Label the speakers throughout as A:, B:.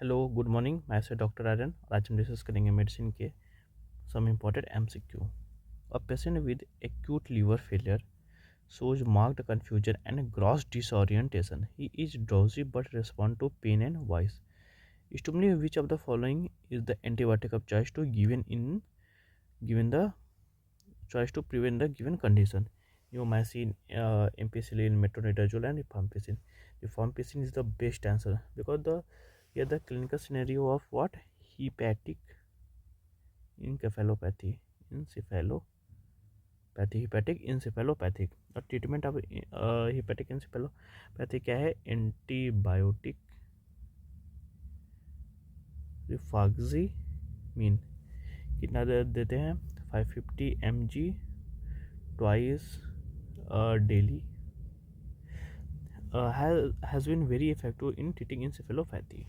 A: Hello good morning, मैं से doctor Aryan. आज हम डिस्कस करेंगे मेडिसिन के some important MCQ. A patient with acute liver failure shows marked confusion and gross disorientation. He is drowsy but respond to pain and voice. Stimuli, which of the following is the antibiotic of choice to given the choice to prevent the given condition? Neomycin, ampicillin, metronidazole, and rifampicin. Rifampicin is the best answer because the clinical scenario of what hepatic encephalopathy, hepatic encephalopathic. The treatment of hepatic encephalopathy क्या है? Antibiotic रिफाक्सीमीन कितना देते हैं? 550 mg twice daily has been very effective in treating encephalopathy.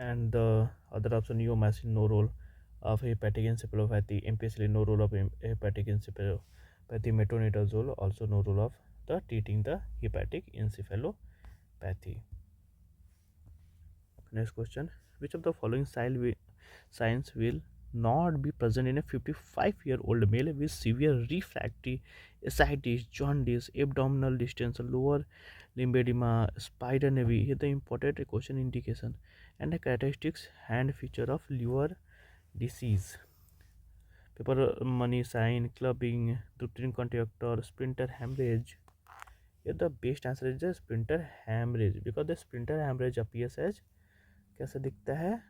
A: And the other option, neomycin, no role of hepatic encephalopathy. Ampicillin, no role of hepatic encephalopathy. Metronidazole, also no role of the treating the hepatic encephalopathy. Next question, which of the following signs will not be present in a 55-year-old male with severe refractory ascites, jaundice, abdominal distension, lower lymphedema, spider nevi? Here the important question indication and the characteristics and feature of liver disease. Paper money sign, clubbing, rupturing contractor, splinter hemorrhage. Here the best answer is the splinter hemorrhage because the splinter hemorrhage appears as कैसा दिखता है?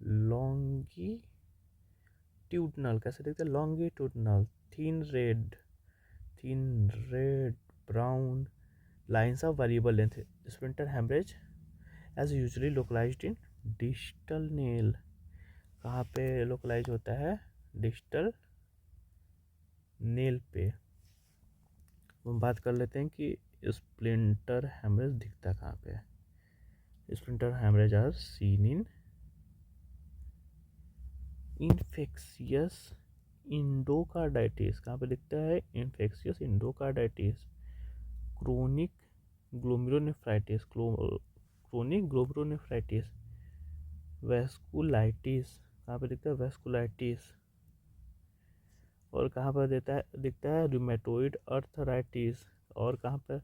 A: Longitudinal. कैसे दिखता है? Longitudinal, thin red brown lines of variable length. Splinter haemorrhage as usually localised in distal nail. कहाँ पे localise होता है? डिस्टल नेल पे. हम बात कर लेते हैं कि स्प्लिंटर हेमरेज दिखता कहाँ पे है. Splinter haemorrhage are seen in infectious endocarditis. कहाँ पे दिखता है? Infectious endocarditis. Chronic glomerulonephritis, vasculitis. कहाँ पे दिखता है? वेस्कुलाइटिस. और कहाँ पर दिखता है? Rheumatoid arthritis. और कहाँ पे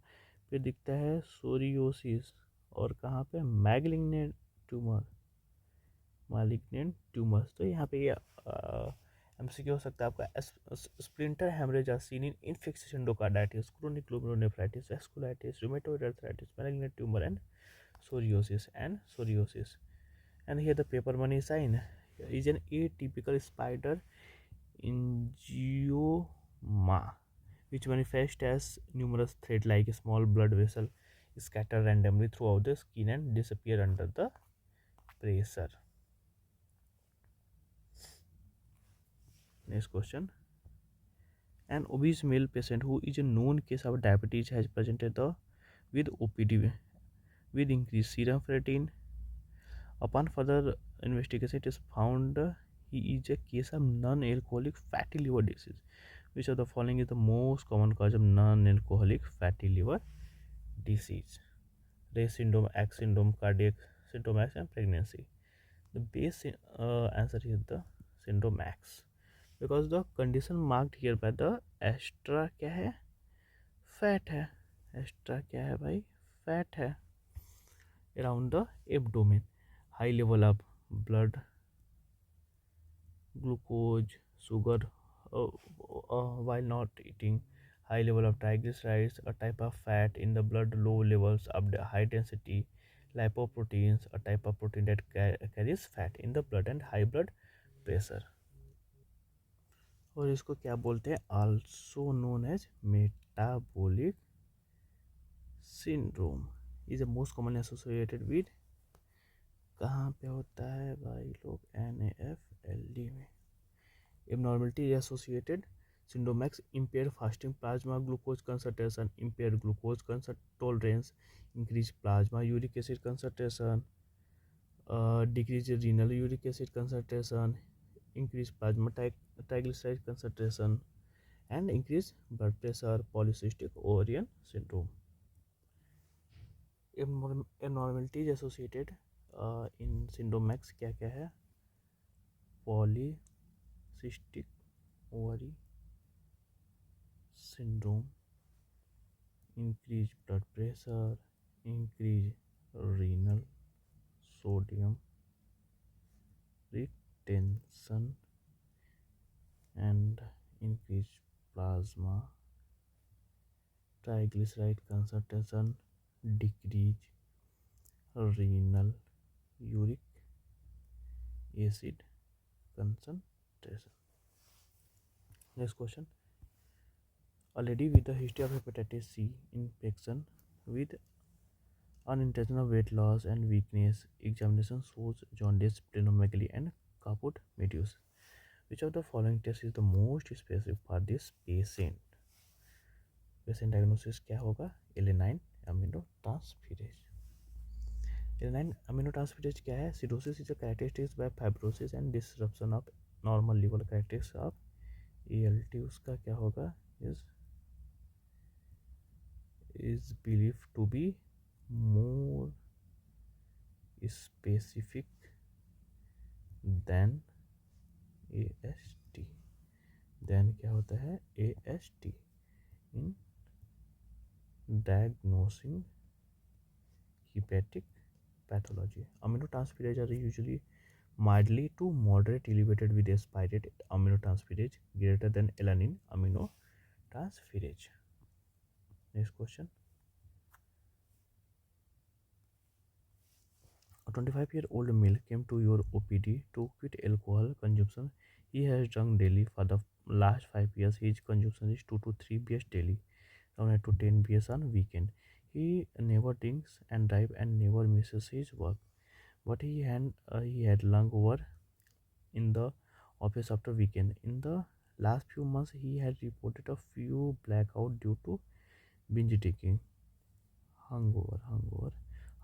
A: दिखता है? सोरियोसिस. और कहाँ पे? Malignant tumours. तो यहाँ पे ये एमसीक्यू हो सकता है आपका. Splinter haemorrhage are seen in infectious endocarditis, chronic glomerulonephritis, vasculitis, rheumatoid arthritis, malignant tumour and psoriasis. And here the paper money sign is an atypical spider angioma which manifests as numerous thread like a small blood vessel scatter randomly throughout the skin and disappear under the pressure. Next question. An obese male patient who is a known case of diabetes has presented with OPD with increased serum ferritin. Upon further investigation, it is found he is a case of non-alcoholic fatty liver disease. Which of the following is the most common cause of non-alcoholic fatty liver disease? Race syndrome, X syndrome, cardiac syndrome X, and pregnancy. The base answer is the syndrome X because the condition marked here by the extra क्या है? Fat है. Extra क्या है भाई? Fat है around the abdomen. High level of blood glucose, sugar while not eating. High level of triglycerides, a type of fat in the blood. Low levels of the high density lipoproteins, a type of protein that carries fat in the blood. And high blood pressure. और इसको क्या बोलते हैं? Also known as metabolic syndrome. Is a most common associated with. कहाँ पे होता है भाई लोग? NAFLD में. Abnormality associated syndrome X, impaired fasting plasma glucose concentration, impaired glucose tolerance, increased plasma uric acid concentration, decreased renal uric acid concentration, increased plasma triglyceride concentration, and increased blood pressure, polycystic ovarian syndrome. Abnormalities associated in syndrome X क्या क्या है? Polycystic ovary syndrome, increased blood pressure, increased renal sodium retention, and increased plasma triglyceride concentration, decrease renal uric acid concentration. Next question. A lady with a history of hepatitis C infection with unintentional weight loss and weakness. Examination shows jaundice, splenomegaly, and caput medusa. Which of the following tests is the most specific for this patient? Patient diagnosis क्या होगा? Alanine aminotransferase. Alanine aminotransferase क्या है? Cirrhosis is a characteristic by fibrosis and disruption of normal level characteristics of ALT. उसका क्या होगा? Is believed to be more specific than AST. then क्या होता है? AST in diagnosing hepatic pathology. Aminotransferase are usually mildly to moderate elevated with aspirate aminotransferase greater than alanine aminotransferase. Next question. A 25-year-old male came to your OPD to quit alcohol consumption. He has drunk daily for the last 5 years. His consumption is 2 to 3 beers daily, around 8 to 10 beers on weekend. He never drinks and drive and never misses his work. But he had lung over in the office after weekend. In the last few months, he had reported a few blackout due to binge drinking. Hungover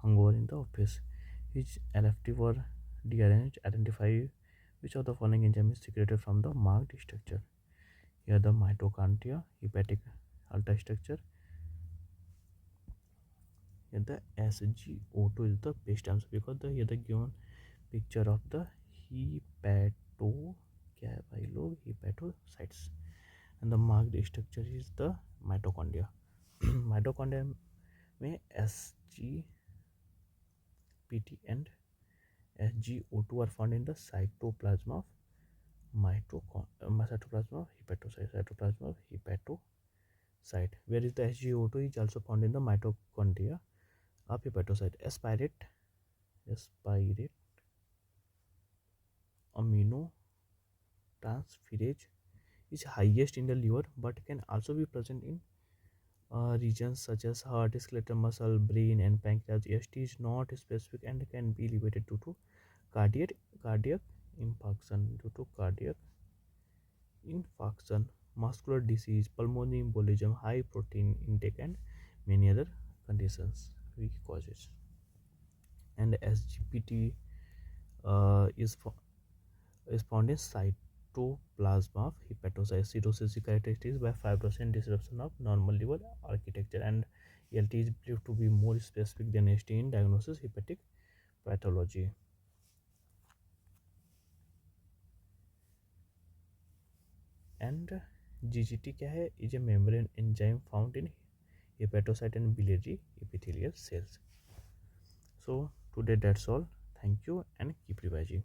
A: in the office. His LFT were dearranged. Identify which of the following enzyme is secreted from the marked structure. Here the mitochondria, hepatic ultrastructure. Here the SGO2 is the best answer because here the given picture of the hepato क्या है भाई लोग hepatocytes and the marked structure is the mitochondria. Mitochondria में SGPT and SGO2 are found in the cytoplasm of hepatocyte. Whereas the SGO2 is also found in the mitochondria of hepatocyte. Aspirate aminotransferase is highest in the liver but can also be present in regions such as heart, skeletal muscle, brain, and pancreas. AST is not specific and can be elevated due to cardiac infarction, muscular disease, pulmonary embolism, high protein intake, and many other conditions which causes. And SGPT is found in cytoplasm of hepatocyte. Cirrhosis is characterized by fibrosis disruption of normal liver architecture, and ELT is believed to be more specific than ST in diagnosis hepatic pathology. And GGT क्या है? Is a membrane enzyme found in hepatocyte and biliary epithelial cells. So today that's all. Thank you and keep revising.